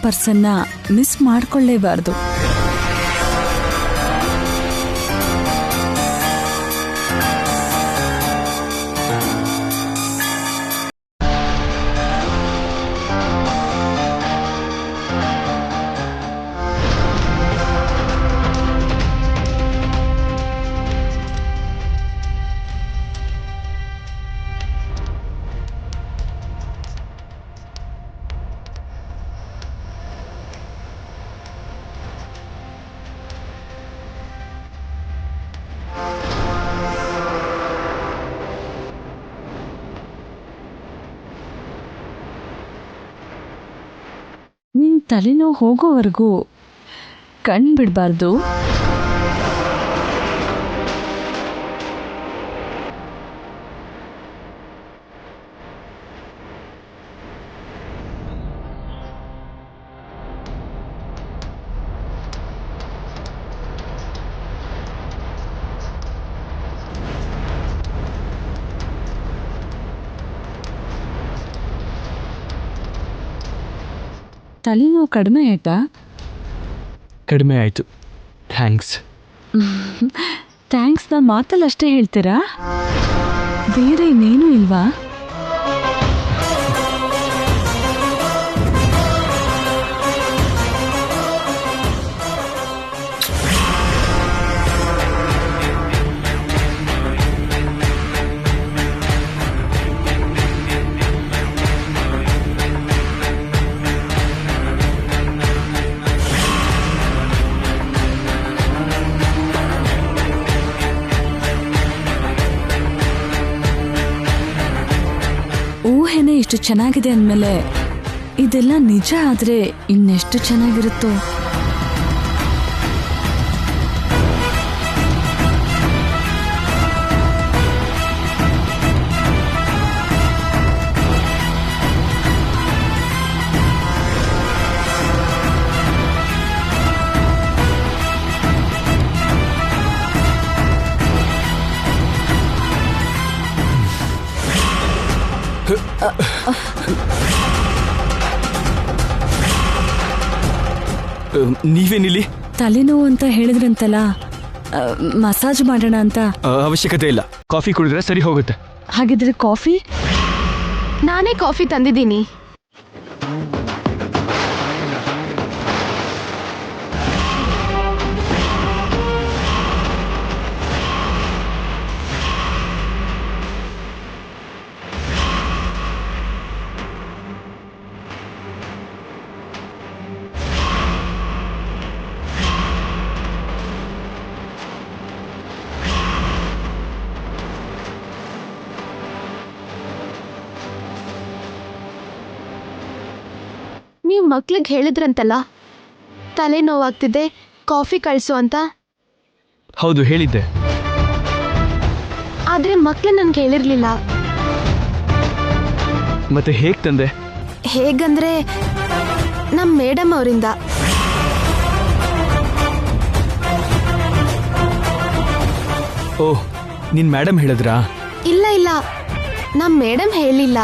ಪರ್ಸನ್ನ miss ಮಾಡ್ಕೊಳ್ಳೇಬಾರ್ದು. ನಿನ್ ತಲೆನೋವು ಹೋಗೋವರೆಗೂ ಕಣ್ ಬಿಡಬಾರ್ದು. ತಲೆನೋವು ಕಡಿಮೆ ಆಯ್ತಾ? ಕಡಿಮೆ ಆಯಿತು, ಥ್ಯಾಂಕ್ಸ್. ಥ್ಯಾಂಕ್ಸ್ನ ಮಾತಲ್ಲಿ ಅಷ್ಟೇ ಹೇಳ್ತೀರಾ? ಬೇರೆ ಇನ್ನೇನೂ ಇಲ್ವಾ? ಊಹೆನೇ ಇಷ್ಟು ಚೆನ್ನಾಗಿದೆ ಅಂದಮೇಲೆ ಇದೆಲ್ಲ ನಿಜ ಆದರೆ ಇನ್ನೆಷ್ಟು ಚೆನ್ನಾಗಿರುತ್ತೋ. ನೀವೇನಿಲ್ಲಿ? ತಲೆನೋವು ಅಂತ ಹೇಳಿದ್ರಂತಲ್ಲ, ಮಸಾಜ್ ಮಾಡೋಣ ಅಂತ. ಅವಶ್ಯಕತೆ ಇಲ್ಲ, ಕಾಫಿ ಕುಡಿದ್ರೆ ಸರಿ ಹೋಗುತ್ತೆ. ಹಾಗಿದ್ರೆ ಕಾಫಿ? ನಾನೇ ಕಾಫಿ ತಂದಿದ್ದೀನಿ. ನೀವು ಮಕ್ಳಿಗೆ ಹೇಳಿದ್ರಂತಲ್ಲ ತಲೆ ನೋವಾಗ್ತಿದೆ, ಕಾಫಿ ಕಳಿಸು ಅಂತ. ಹೌದು, ಹೇಳಿದ್ದೆ. ಆದ್ರೆ ಮಕ್ಳು ನನ್ಗೆ ಹೇಳಿರ್ಲಿಲ್ಲ. ಮತ್ತೆ ಹೇಗ್ ತಂದೆ? ಹೇಗಂದ್ರೆ ನಮ್ ಮೇಡಮ್ ಅವರಿಂದ. ಓಹ್, ನಿನ್ ಮೇಡಮ್ ಹೇಳಿದ್ರಾ? ಇಲ್ಲ ಇಲ್ಲ, ನಮ್ ಮೇಡಮ್ ಹೇಳಿಲ್ಲ.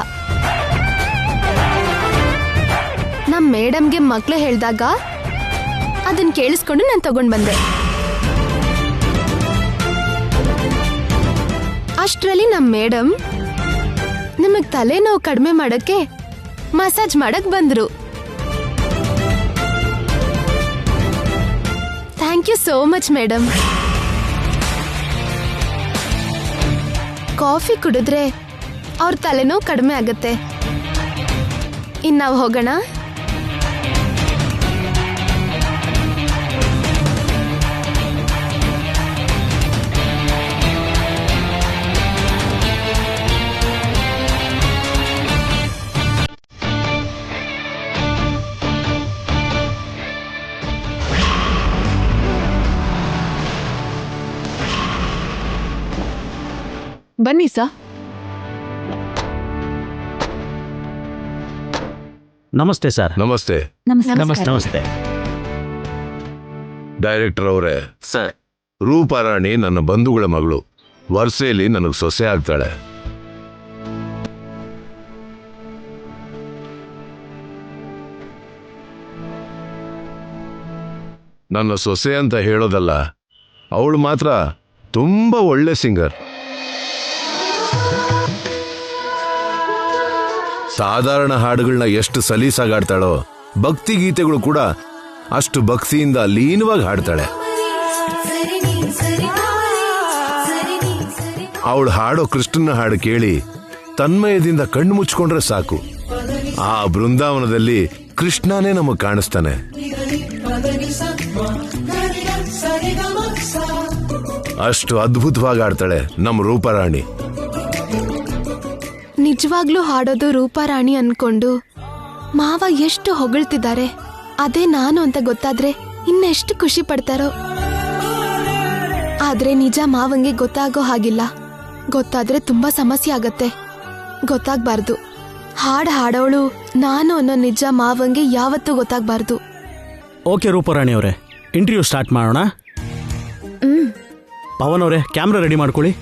ನಮ್ ಮೇಡಮ್ಗೆ ಮಕ್ಳು ಹೇಳ್ದಾಗ ಅದನ್ನ ಕೇಳಿಸ್ಕೊಂಡು ನಾನು ತಗೊಂಡ್ ಬಂದೆ. ಅಷ್ಟರಲ್ಲಿ ನಮ್ ಮೇಡಮ್ ನಿಮಗ್ ತಲೆನೋವು ಕಡಿಮೆ ಮಾಡಕ್ಕೆ ಮಸಾಜ್ ಮಾಡಕ್ ಬಂದ್ರು. Thank you so much madam. Coffee ಕುಡಿದ್ರೆ ಅವ್ರ ತಲೆನೋವು ಕಡಿಮೆ ಆಗತ್ತೆ. ಇನ್ ನಾವು ಹೋಗೋಣ. ಬನ್ನಿ ಸರ್. ನಮಸ್ತೆ ಸರ್. ನಮಸ್ತೆ. ನಮಸ್ತೆ. ಡೈರೆಕ್ಟರ್ ಅವರೇ, ಸರ್, ರೂಪಾರಾಣಿ ನನ್ನ ಬಂಧುಗಳ ಮಗಳು. ವರ್ಷೆಯಲ್ಲಿ ನನಗೆ ಸೊಸೆ ಆಗ್ತಾಳೆ. ನನ್ನ ಸೊಸೆ ಅಂತ ಹೇಳೋದಲ್ಲ, ಅವಳು ಮಾತ್ರ ತುಂಬ ಒಳ್ಳೆ ಸಿಂಗರ್. ಸಾಧಾರಣ ಹಾಡುಗಳನ್ನ ಎಷ್ಟು ಸಲೀಸಾಗಾಡ್ತಾಳೋ, ಭಕ್ತಿ ಗೀತೆಗಳು ಕೂಡ ಅಷ್ಟು ಭಕ್ತಿಯಿಂದ ಲೀನವಾಗಿ ಹಾಡ್ತಾಳೆ. ಅವಳು ಹಾಡೋ ಕೃಷ್ಣನ ಹಾಡು ಕೇಳಿ ತನ್ಮಯದಿಂದ ಕಣ್ಣು ಮುಚ್ಕೊಂಡ್ರೆ ಸಾಕು, ಆ ಬೃಂದಾವನದಲ್ಲಿ ಕೃಷ್ಣನೇ ನಮಗ್ ಕಾಣಿಸ್ತಾನೆ. ಅಷ್ಟು ಅದ್ಭುತವಾಗಿ ಆಡ್ತಾಳೆ ನಮ್ಮ ರೂಪರಾಣಿ. ನಿಜವಾಗ್ಲೂ ಹಾಡೋದು ರೂಪಾರಾಣಿ ಅನ್ಕೊಂಡು ಮಾವ ಎಷ್ಟು ಹೊಗಳ್ತಿದ್ದಾರೆ. ಅದೇ ನಾನು ಅಂತ ಗೊತ್ತಾದ್ರೆ ಇನ್ನೆಷ್ಟು ಖುಷಿ ಪಡ್ತಾರೋ. ಆದ್ರೆ ನಿಜ ಮಾವಂಗೆ ಗೊತ್ತಾಗೋ ಹಾಗಿಲ್ಲ. ಗೊತ್ತಾದ್ರೆ ತುಂಬಾ ಸಮಸ್ಯೆ ಆಗತ್ತೆ. ಗೊತ್ತಾಗ್ಬಾರ್ದು. ಹಾಡೋಳು ನಾನು ಅನ್ನೋ ನಿಜ ಮಾವಂಗೆ ಯಾವತ್ತೂ ಗೊತ್ತಾಗ್ಬಾರ್ದು. ಓಕೆ ರೂಪರಾಣಿ ಅವರೇ, ಇಂಟರ್ವ್ಯೂ ಸ್ಟಾರ್ಟ್ ಮಾಡೋಣ. ಪವನ್ ಅವರೇ, ಕ್ಯಾಮ್ರಾ ರೆಡಿ ಮಾಡ್ಕೊಳ್ಳಿ.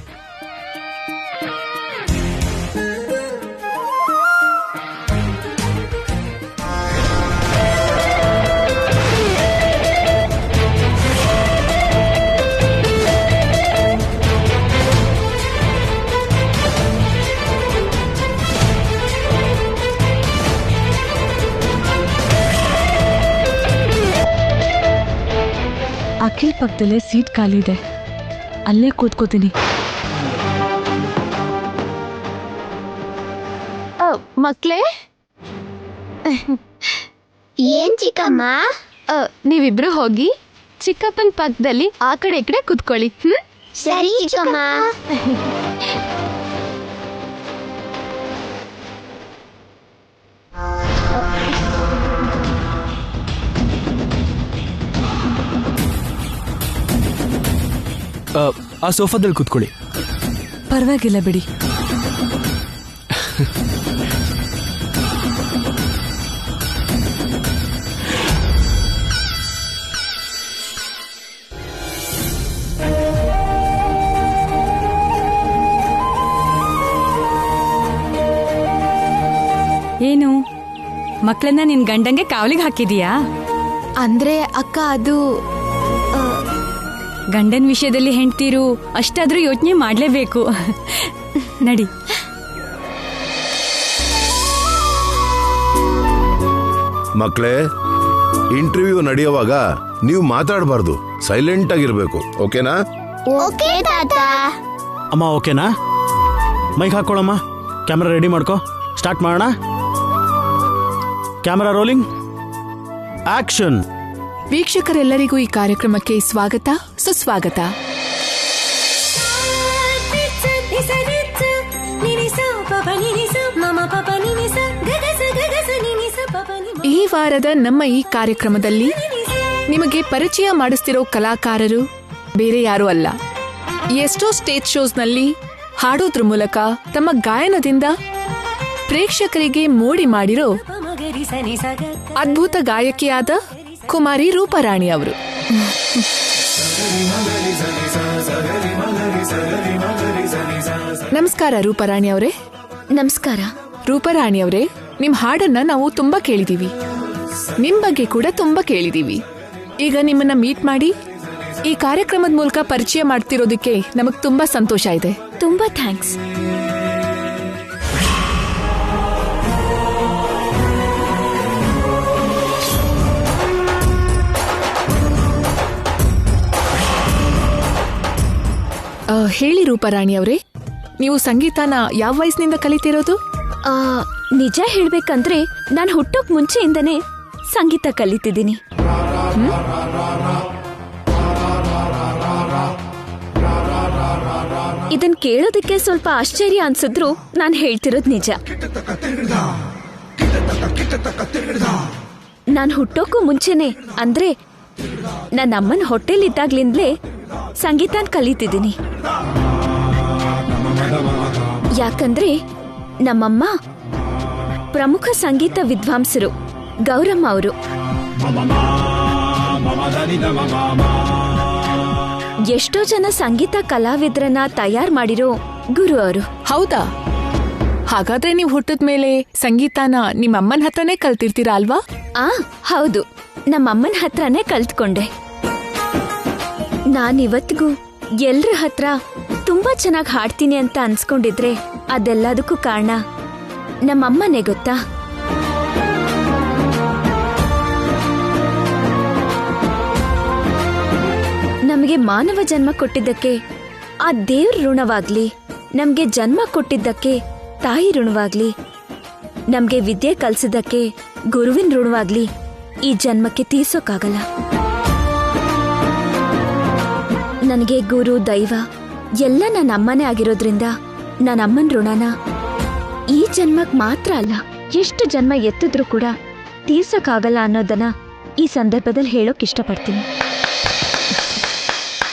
ಅಖಿಲ್ ಪಕ್ಕದಲ್ಲೇ ಸೀಟ್ ಖಾಲಿ ಇದೆ, ಅಲ್ಲೇ ಕೂತ್ಕೋತೀನಿ. ಮಕ್ಳೇ, ಏನ್ ಚಿಕ್ಕಮ್ಮ? ನೀವಿಬ್ರು ಹೋಗಿ ಚಿಕ್ಕಪ್ಪನ ಪಕ್ಕದಲ್ಲಿ ಆ ಕಡೆ ಈ ಕಡೆ ಕೂತ್ಕೊಳ್ಳಿ. ಸರಿ ಚಿಕ್ಕಮ್ಮ. ಆ ಸೋಫಾದಲ್ಲಿ ಕೂತ್ಕೊಳ್ಳಿ. ಪರವಾಗಿಲ್ಲ ಬಿಡಿ. ಏನು ಮಕ್ಕಳನ್ನ ನಿನ್ ಗಂಡಂಗೆ ಕಾವಲಿಗೆ ಹಾಕಿದೀಯಾ? ಅಂದ್ರೆ ಅಕ್ಕ, ಅದು ಗಂಡನ ವಿಷಯದಲ್ಲಿ ಹೆಂಡ್ತೀರು ಅಷ್ಟಾದ್ರೂ ಯೋಚನೆ ಮಾಡ್ಲೇಬೇಕು. ನಡಿ. ಮಕ್ಕಳೇ, ಇಂಟರ್ವ್ಯೂ ನಡೆಯುವಾಗ ನೀವು ಮಾತಾಡಬಾರ್ದು, ಸೈಲೆಂಟ್ ಆಗಿರ್ಬೇಕು. ಓಕೆನಾ? ಓಕೆ ತಾತ. ಅಮ್ಮ ಓಕೆನಾ? ಮೈಕ್ ಹಾಕೊಳ್ಳಮ್ಮ, ಕ್ಯಾಮ್ರಾ ರೆಡಿ ಮಾಡ್ಕೊ, ಸ್ಟಾರ್ಟ್ ಮಾಡೋಣ. Camera rolling, action. ವೀಕ್ಷಕರೆಲ್ಲರಿಗೂ ಈ ಕಾರ್ಯಕ್ರಮಕ್ಕೆ ಸ್ವಾಗತ, ಸುಸ್ವಾಗತ. ಈ ವಾರದ ನಮ್ಮ ಈ ಕಾರ್ಯಕ್ರಮದಲ್ಲಿ ನಿಮಗೆ ಪರಿಚಯ ಮಾಡಿಸ್ತಿರೋ ಕಲಾಕಾರರು ಬೇರೆ ಯಾರೂ ಅಲ್ಲ. ಎಷ್ಟೋ ಸ್ಟೇಜ್ ಶೋಸ್ನಲ್ಲಿ ಹಾಡೋದ್ರ ಮೂಲಕ ತಮ್ಮ ಗಾಯನದಿಂದ ಪ್ರೇಕ್ಷಕರಿಗೆ ಮೋಡಿ ಮಾಡಿರೋ ಅದ್ಭುತ ಗಾಯಕಿಯಾದ ಕುಮಾರಿ ರೂಪರಾಣಿ ಅವರು. ನಮಸ್ಕಾರ ರೂಪರಾಣಿ ಅವರೇ. ನಮಸ್ಕಾರ. ರೂಪರಾಣಿ ಅವರೇ, ನಿಮ್ ಹಾಡನ್ನ ನಾವು ತುಂಬಾ ಕೇಳಿದೀವಿ, ನಿಮ್ ಬಗ್ಗೆ ಕೂಡ ತುಂಬಾ ಕೇಳಿದೀವಿ. ಈಗ ನಿಮ್ಮನ್ನ ಮೀಟ್ ಮಾಡಿ ಈ ಕಾರ್ಯಕ್ರಮದ ಮೂಲಕ ಪರಿಚಯ ಮಾಡ್ತಿರೋದಕ್ಕೆ ನಮಗ್ ತುಂಬಾ ಸಂತೋಷ ಇದೆ. ತುಂಬಾ ಥ್ಯಾಂಕ್ಸ್. ಹೇಳಿ ರೂಪರಾಣಿ ಅವರೇ, ನೀವು ಸಂಗೀತನ ಯಾವ ವಯಸ್ಸಿನಿಂದ ಕಲಿತಿರೋದು? ನಿಜ ಹೇಳ್ಬೇಕಂದ್ರೆ ನಾನು ಹುಟ್ಟೋಕ್ ಮುಂಚೆಯಿಂದನೇ ಸಂಗೀತ ಕಲಿತಿದ್ದೀನಿ. ಇದನ್ ಕೇಳೋದಕ್ಕೆ ಸ್ವಲ್ಪ ಆಶ್ಚರ್ಯ ಅನ್ಸಿದ್ರು ನಾನು ಹೇಳ್ತಿರೋದು ನಿಜ. ನಾನು ಹುಟ್ಟೋಕ್ಕೂ ಮುಂಚೆನೆ, ಅಂದ್ರೆ ನನ್ನ ಅಮ್ಮನ ಹೊಟ್ಟೆಲಿದ್ದಾಗ್ಲಿಂದಲೇ ಸಂಗೀತನ ಕಲಿತಿದ್ದೀನಿ. ಯಾಕಂದ್ರೆ ನಮ್ಮಮ್ಮ ಪ್ರಮುಖ ಸಂಗೀತ ವಿದ್ವಾಂಸರು, ಗೌರಮ್ಮ ಅವರು. ಎಷ್ಟೋ ಜನ ಸಂಗೀತ ಕಲಾವಿದ್ರನ್ನ ತಯಾರು ಮಾಡಿರೋ ಗುರು ಅವರು. ಹೌದಾ? ಹಾಗಾದ್ರೆ ನೀವು ಹುಟ್ಟಿದ ಮೇಲೆ ಸಂಗೀತನ ನಿಮ್ಮ ಅಮ್ಮನ ಹತ್ರನೇ ಕಲ್ತಿರ್ತೀರಾ ಅಲ್ವಾ? ಹೌದು, ನಮ್ಮಮ್ಮನ ಹತ್ರನೇ ಕಲ್ತ್ಕೊಂಡೆ. ನಾನಿವತ್ತಿಗೂ ಎಲ್ರ ಹತ್ರ ತುಂಬಾ ಚೆನ್ನಾಗಿ ಹಾಡ್ತೀನಿ ಅಂತ ಅನ್ಸ್ಕೊಂಡಿದ್ರೆ ಅದೆಲ್ಲದಕ್ಕೂ ಕಾರಣ ನಮ್ಮಮ್ಮನೇ ಗೊತ್ತಾ. ನಮಗೆ ಮಾನವ ಜನ್ಮ ಕೊಟ್ಟಿದ್ದಕ್ಕೆ ಆ ದೇವ್ರ ಋಣವಾಗ್ಲಿ, ನಮ್ಗೆ ಜನ್ಮ ಕೊಟ್ಟಿದ್ದಕ್ಕೆ ತಾಯಿ ಋಣವಾಗ್ಲಿ, ನಮ್ಗೆ ವಿದ್ಯೆ ಕಲ್ಸಿದ್ದಕ್ಕೆ ಗುರುವಿನ ಋಣವಾಗ್ಲಿ ಈ ಜನ್ಮಕ್ಕೆ ತೀರ್ಸೋಕ್ಕಾಗಲ್ಲ. ನನಗೆ ಗುರು ದೈವ ಎಲ್ಲ ನನ್ನ ಅಮ್ಮನೇ ಆಗಿರೋದ್ರಿಂದ ನನ್ನ ಅಮ್ಮನ ಋಣನ ಈ ಜನ್ಮಕ್ ಮಾತ್ರ ಅಲ್ಲ, ಎಷ್ಟು ಜನ್ಮ ಎತ್ತಿದ್ರೂ ಕೂಡ ತೀರ್ಸೋಕ್ಕಾಗಲ್ಲ ಅನ್ನೋದನ್ನ ಈ ಸಂದರ್ಭದಲ್ಲಿ ಹೇಳೋಕ್ ಇಷ್ಟಪಡ್ತೀನಿ.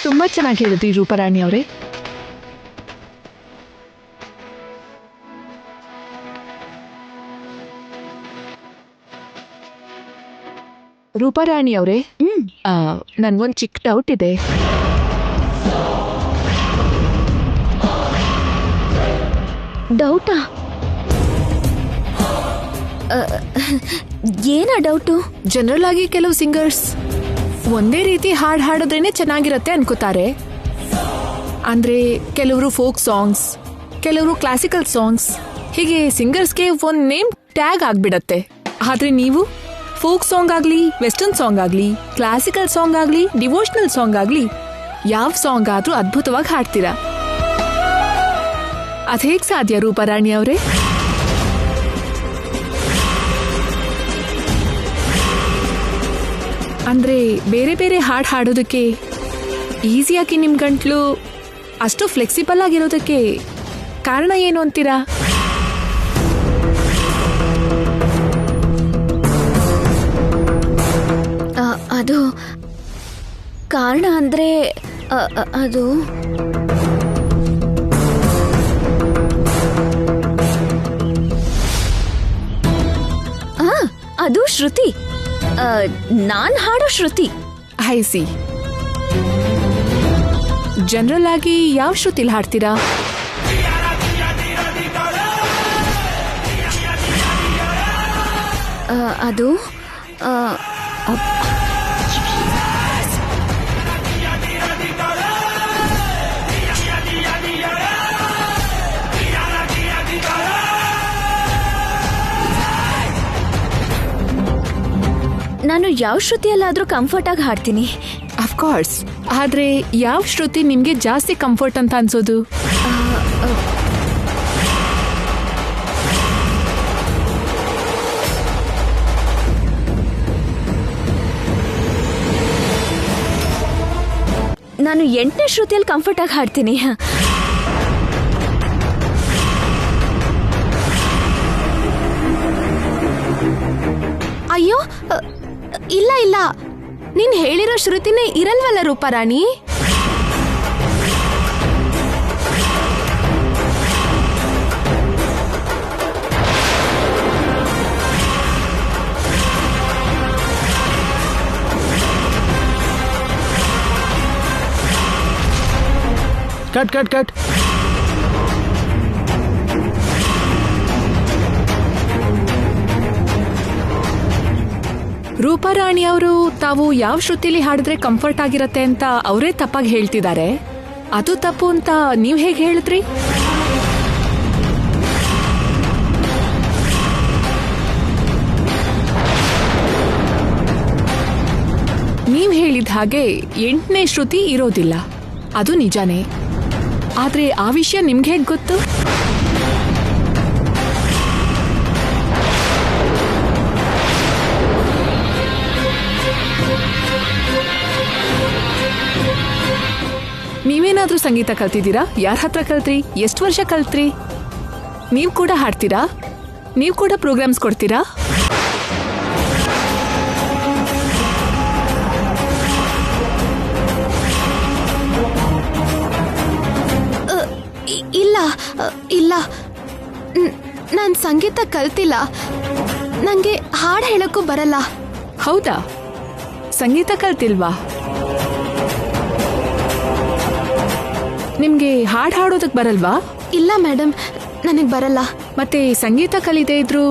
ತುಂಬಾ ಚೆನ್ನಾಗಿ ಹೇಳಿದ್ರಿ ರೂಪರಾಣಿ ಅವರೇ. ರೂಪರಾಣಿ ಅವರೇ, ನನ್ಗೊಂದು ಚಿಕ್ಕ ಡೌಟ್ ಇದೆ. ಡೌಟಾ? ಏನ ಡೌಟು? ಜನರಲ್ ಆಗಿ ಕೆಲವು ಸಿಂಗರ್ಸ್ ಒಂದೇ ರೀತಿ ಹಾಡು ಹಾಡಿದ್ರೇನೆ ಚೆನ್ನಾಗಿರತ್ತೆ ಅನ್ಕೋತಾರೆ. ಅಂದ್ರೆ ಕೆಲವರು ಫೋಕ್ ಸಾಂಗ್ಸ್, ಕೆಲವರು ಕ್ಲಾಸಿಕಲ್ ಸಾಂಗ್ಸ್, ಹೀಗೆ ಸಿಂಗರ್ಸ್ಗೆ ಒಂದು ನೇಮ್ ಟ್ಯಾಗ್ ಆಗ್ಬಿಡತ್ತೆ. ಆದ್ರೆ ನೀವು ಫೋಕ್ ಸಾಂಗ್ ಆಗ್ಲಿ, ವೆಸ್ಟರ್ನ್ ಸಾಂಗ್ ಆಗ್ಲಿ, ಕ್ಲಾಸಿಕಲ್ ಸಾಂಗ್ ಆಗ್ಲಿ, ಡಿವೋಷನಲ್ ಸಾಂಗ್ ಆಗ್ಲಿ, ಯಾವ ಸಾಂಗ್ ಆದ್ರೂ ಅದ್ಭುತವಾಗಿ ಹಾಡ್ತೀರಾ. ಅದ್ ಹೇಗ್ ಸಾಧ್ಯ ರೂಪರಾಣಿ ಅವರೇ? ಅಂದ್ರೆ ಬೇರೆ ಬೇರೆ ಹಾಡು ಹಾಡೋದಕ್ಕೆ ಈಸಿಯಾಗಿ ನಿಮ್ ಗಂಟ್ಲು ಅಷ್ಟು ಫ್ಲೆಕ್ಸಿಬಲ್ ಆಗಿರೋದಕ್ಕೆ ಕಾರಣ ಏನು ಅಂತೀರಾ? ಅದು ಕಾರಣ ಅಂದ್ರೆ ಅದು ಅದು ಶ್ರುತಿ. ನಾನ್ ಹಾಡೋ ಶ್ರುತಿ. ಹೈಸಿ ಜನರಲ್ ಆಗಿ ಯಾವ ಶ್ರುತಿಲಿ ಹಾಡ್ತೀರಾ? ಅದು ನಾನು ಯಾವ ಶ್ರುತಿಯಲ್ಲಾದ್ರೂ ಕಂಫರ್ಟ್ ಆಗಿ ಹಾಡ್ತೀನಿ. ಅಫ್ಕೋರ್ಸ್. ಆದ್ರೆ ಯಾವ ಶ್ರುತಿ ನಿಮ್ಗೆ ಜಾಸ್ತಿ ಕಂಫರ್ಟ್ ಅಂತ ಅನ್ಸೋದು? ನಾನು 8ನೇ ಶ್ರುತಿಯಲ್ಲಿ ಕಂಫರ್ಟ್ ಆಗಿ ಹಾಡ್ತೀನಿ. ಅಯ್ಯೋ ಇಲ್ಲ ಇಲ್ಲ, ನೀನ್ ಹೇಳಿರೋ ಶ್ರುತಿನೇ ಇರಲ್ವಲ್ಲ Rooparani. Cut cut cut. Rooparani ಅವರು ತಾವು ಯಾವ ಶ್ರುತಿಲಿ ಹಾಡಿದ್ರೆ ಕಂಫರ್ಟ್ ಆಗಿರತ್ತೆ ಅಂತ ಅವರೇ ತಪ್ಪಾಗಿ ಹೇಳ್ತಿದ್ದಾರೆ. ಅದು ತಪ್ಪು ಅಂತ ನೀವ್ ಹೇಗೆ ಹೇಳಿದ್ರಿ? ನೀವ್ ಹೇಳಿದ ಹಾಗೆ 8ನೇ ಶ್ರುತಿ ಇರೋದಿಲ್ಲ, ಅದು ನಿಜಾನೇ. ಆದ್ರೆ ಆ ವಿಷಯ ನಿಮ್ಗೆ ಹೇಗೆ ಗೊತ್ತು? ನೀವೇನಾದ್ರೂ ಸಂಗೀತ ಕಲ್ತಿದ್ದೀರಾ? ಯಾರ ಹತ್ರ ಕಲ್ತ್ರಿ? ಎಷ್ಟು ವರ್ಷ ಕಲ್ತ್ರಿ? ನೀವು ಕೂಡ ಹಾಡ್ತೀರಾ? ನೀವು ಕೂಡ ಪ್ರೋಗ್ರಾಮ್ಸ್ ಕೊಡ್ತೀರಾ? ಇಲ್ಲ ಇಲ್ಲ, ನಾನು ಸಂಗೀತ ಕಲ್ತಿಲ್ಲ. ನಂಗೆ ಹಾಡು ಹೇಳಕ್ಕೂ ಬರಲ್ಲ. ಹೌದಾ? ಸಂಗೀತ ಕಲ್ತಿಲ್ವಾ? ನಿಮ್ಗೆ ಹಾಡು ಹಾಡೋದಕ್ ಬರಲ್ವಾ? ಇಲ್ಲ ಮೇಡಮ್, ನನಗೆ ಬರಲ್ಲ. ಮತ್ತೆ ಸಂಗೀತ ಕಲಿದೇ ಇದ್ರು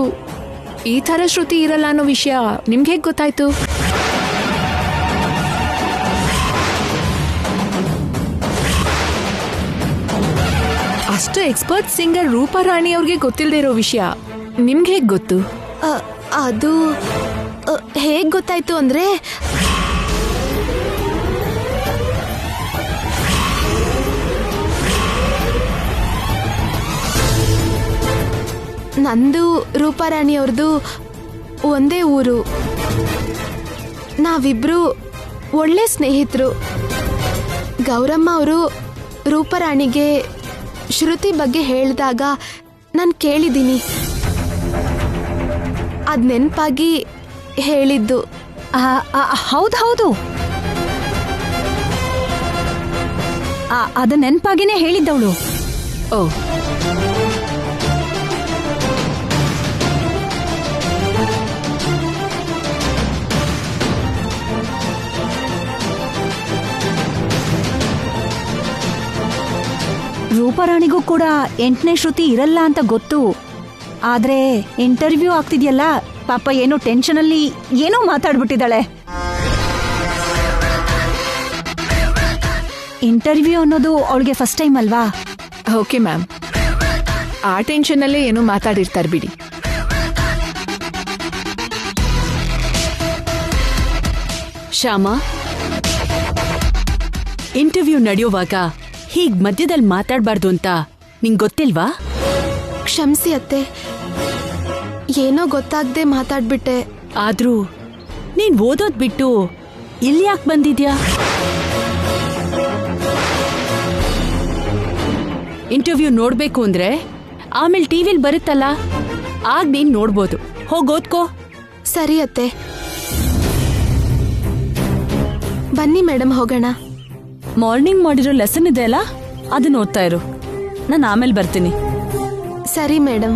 ಈ ಥರ ಶ್ರುತಿ ಇರಲ್ಲ ಅನ್ನೋ ವಿಷಯ ನಿಮ್ಗೆ ಹೇಗೆ ಗೊತ್ತಾಯ್ತು? ಅಷ್ಟು ಎಕ್ಸ್ಪರ್ಟ್ ಸಿಂಗರ್ ರೂಪಾರಾಣಿ ಅವ್ರಿಗೆ ಗೊತ್ತಿಲ್ಲದೆ ಇರೋ ವಿಷಯ ನಿಮ್ಗೆ ಹೇಗ್ ಗೊತ್ತು? ಅದು ಹೇಗ್ ಗೊತ್ತಾಯ್ತು ಅಂದ್ರೆ ನಂದು ರೂಪಾರಾಣಿ ಅವ್ರದ್ದು ಒಂದೇ ಊರು. ನಾವಿಬ್ರು ಒಳ್ಳೆ ಸ್ನೇಹಿತರು. ಗೌರಮ್ಮ ಅವರು ರೂಪಾರಾಣಿಗೆ ಶ್ರುತಿ ಬಗ್ಗೆ ಹೇಳಿದಾಗ ನಾನು ಕೇಳಿದ್ದೀನಿ. ಅದ್ ನೆನಪಾಗಿ ಹೇಳಿದ್ದು. ಹೌದು ಅದ ನೆನಪಾಗಿನೇ ಹೇಳಿದ್ದವಳು. ಓ, ರೂಪಾರಾಣಿಗೂ ಕೂಡ 8ನೇ ಶ್ರುತಿ ಇರಲ್ಲ ಅಂತ ಗೊತ್ತು. ಆದ್ರೆ ಇಂಟರ್ವ್ಯೂ ಆಗ್ತಿದ್ಯಲ್ಲ, ಪಾಪ ಏನೋ ಟೆನ್ಷನ್ ಅಲ್ಲಿ ಏನೋ ಮಾತಾಡ್ಬಿಟ್ಟಿದ್ದಾಳೆ. ಇಂಟರ್ವ್ಯೂ ಅನ್ನೋದು ಅವಳಿಗೆ ಫಸ್ಟ್ ಟೈಮ್ ಅಲ್ವಾ? ಓಕೆ ಮ್ಯಾಮ್, ಆ ಟೆನ್ಷನ್ನಲ್ಲೇ ಏನೋ ಮಾತಾಡಿರ್ತಾರೆ ಬಿಡಿ. ಶ್ಯಾಮ, ಇಂಟರ್ವ್ಯೂ ನಡೆಯುವಾಗ ಹೀಗ್ ಮಧ್ಯದಲ್ಲಿ ಮಾತಾಡ್ಬಾರ್ದು ಅಂತ ನಿಂಗ್ ಗೊತ್ತಿಲ್ವಾ? ಕ್ಷಮಿಸಿ ಅತ್ತೆ, ಏನೋ ಗೊತ್ತಾಗ್ದೆ ಮಾತಾಡ್ಬಿಟ್ಟೆ. ಆದ್ರೂ ನೀನ್ ಓದೋದ್ ಬಿಟ್ಟು ಇಲ್ಲಿ ಯಾಕೆ ಬಂದಿದ್ಯಾ? ಇಂಟರ್ವ್ಯೂ ನೋಡ್ಬೇಕು ಅಂದ್ರೆ ಆಮೇಲೆ ಟಿವಿಲ್ ಬರುತ್ತಲ್ಲ, ಆಗ ನೀನ್ ನೋಡ್ಬೋದು. ಹೋಗ್ ಓದ್ಕೋ. ಸರಿ ಅತ್ತೆ, ಬನ್ನಿ ಮೇಡಮ್ ಹೋಗೋಣ. ಮಾರ್ನಿಂಗ್ ಮಾಡಿರೋ ಲೆಸನ್ ಇದೆ ಅಲ್ಲ, ಅದನ್ನ ಓದ್ತಾ ಇರು. ನಾನು ಆಮೇಲೆ ಬರ್ತೀನಿ. ಸರಿ ಮೇಡಮ್.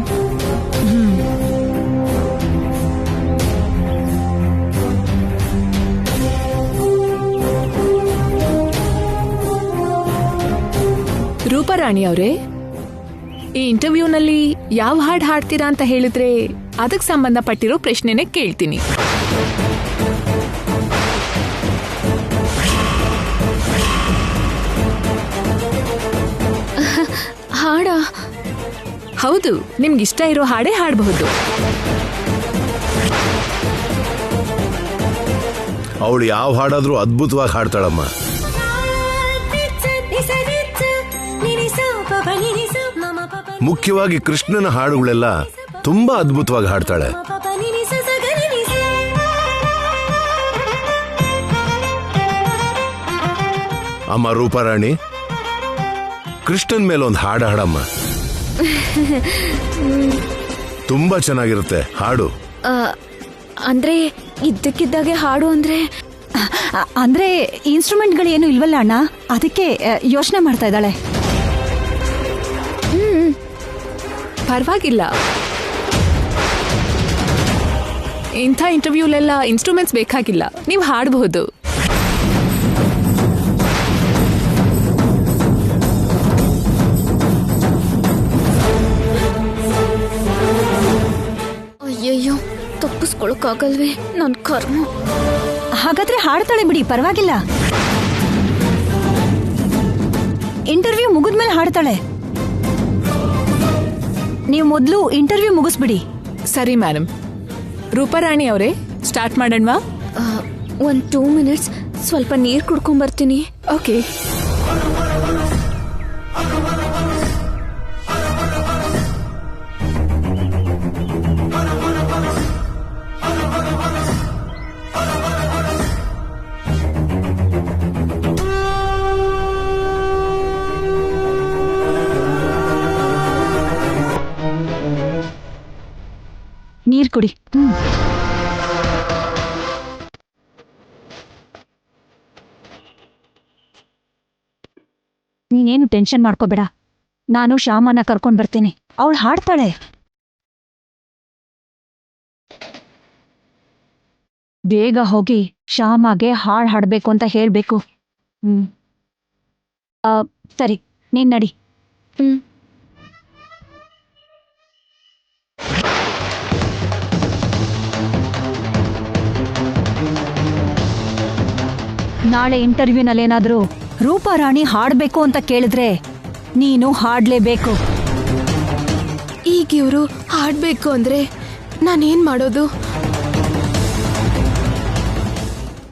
ರೂಪಾರಾಣಿ ಅವರೇ, ಈ ಇಂಟರ್ವ್ಯೂನಲ್ಲಿ ಯಾವ ಹಾಡು ಹಾಡ್ತೀರಾ ಅಂತ ಹೇಳಿದ್ರೆ ಅದಕ್ಕೆ ಸಂಬಂಧಪಟ್ಟಿರೋ ಪ್ರಶ್ನೆನೇ ಕೇಳ್ತೀನಿ. ಹಾಡ? ಹೌದು, ನಿಮ್ಗಿಷ್ಟ ಇರೋ ಹಾಡೇ ಹಾಡಬಹುದು. ಅವಳು ಯಾವ ಹಾಡಾದ್ರೂ ಅದ್ಭುತವಾಗಿ ಹಾಡ್ತಾಳಮ್ಮ. ಮುಖ್ಯವಾಗಿ ಕೃಷ್ಣನ ಹಾಡುಗಳೆಲ್ಲ ತುಂಬಾ ಅದ್ಭುತವಾಗಿ ಹಾಡ್ತಾಳೆ. ಅಮ್ಮ ರೂಪಾರಾಣಿ, ಕೃಷ್ಣನ್ ಮೇಲೆ ಒಂದು ಹಾಡು ಹಾಡಮ್ಮ. ತುಂಬಾ ಚೆನ್ನಾಗಿರುತ್ತೆ ಹಾಡು. ಅಂದ್ರೆ ಇದ್ದಕ್ಕಿದ್ದಾಗೆ ಹಾಡು ಅಂದ್ರೆ ಇನ್ಸ್ಟ್ರೂಮೆಂಟ್ಗಳೇನು ಇಲ್ವಲ್ಲ ಅಣ್ಣ, ಅದಕ್ಕೆ ಯೋಚನೆ ಮಾಡ್ತಾ ಇದ್ದಾಳೆ. ಪರವಾಗಿಲ್ಲ, ಇಂಥ ಇಂಟರ್ವ್ಯೂಲೆಲ್ಲ ಇನ್ಸ್ಟ್ರೂಮೆಂಟ್ಸ್ ಬೇಕಾಗಿಲ್ಲ, ನೀವು ಹಾಡಬಹುದು. ಅಯ್ಯಯ್ಯೋ, ತಪ್ಪಿಸ್ಕೊಳಕ್ಕಾಗಲ್ವೇ ನನ್ ಕರ್ಮ. ಹಾಗಾದ್ರೆ ಹಾಡ್ತಾಳೆ ಬಿಡಿ, ಪರವಾಗಿಲ್ಲ. ಇಂಟರ್ವ್ಯೂ ಮುಗಿದ್ಮೇಲೆ ಹಾಡ್ತಾಳೆ. ನೀವು ಮೊದಲು ಇಂಟರ್ವ್ಯೂ ಮುಗಿಸ್ಬಿಡಿ. ಸರಿ ಮೇಡಮ್. ರೂಪಾರಾಣಿ ಅವರೇ, ಸ್ಟಾರ್ಟ್ ಮಾಡೋಣವಾ? ಒಂದು 2 ಮಿನಿಟ್ಸ್, ಸ್ವಲ್ಪ ನೀರು ಕುಡ್ಕೊಂಬರ್ತೀನಿ. ಓಕೆ. ನೀರು ಕುಡಿ. ನೀನೇನು ಟೆನ್ಷನ್ ಮಾಡ್ಕೋಬೇಡ, ನಾನು ಶ್ಯಾಮನ ಕರ್ಕೊಂಡ್ ಬರ್ತೀನಿ. ಅವಳು ಹಾಡ್ತಾಳೆ. ಬೇಗ ಹೋಗಿ ಶ್ಯಾಮಗೆ ಹಾಡು ಹಾಡಬೇಕು ಅಂತ ಹೇಳ್ಬೇಕು. ಸರಿ, ನೀನ್ ನಡಿ. ನಾಳೆ ಇಂಟರ್ವ್ಯೂನಲ್ಲೇನಾದ್ರೂ ರೂಪಾರಾಣಿ ಹಾಡ್ಬೇಕು ಅಂತ ಕೇಳಿದ್ರೆ ನೀನು ಹಾಡ್ಲೇಬೇಕು. ಈಗ ಇವರು ಹಾಡ್ಬೇಕು ಅಂದ್ರೆ ನಾನೇನ್ ಮಾಡೋದು?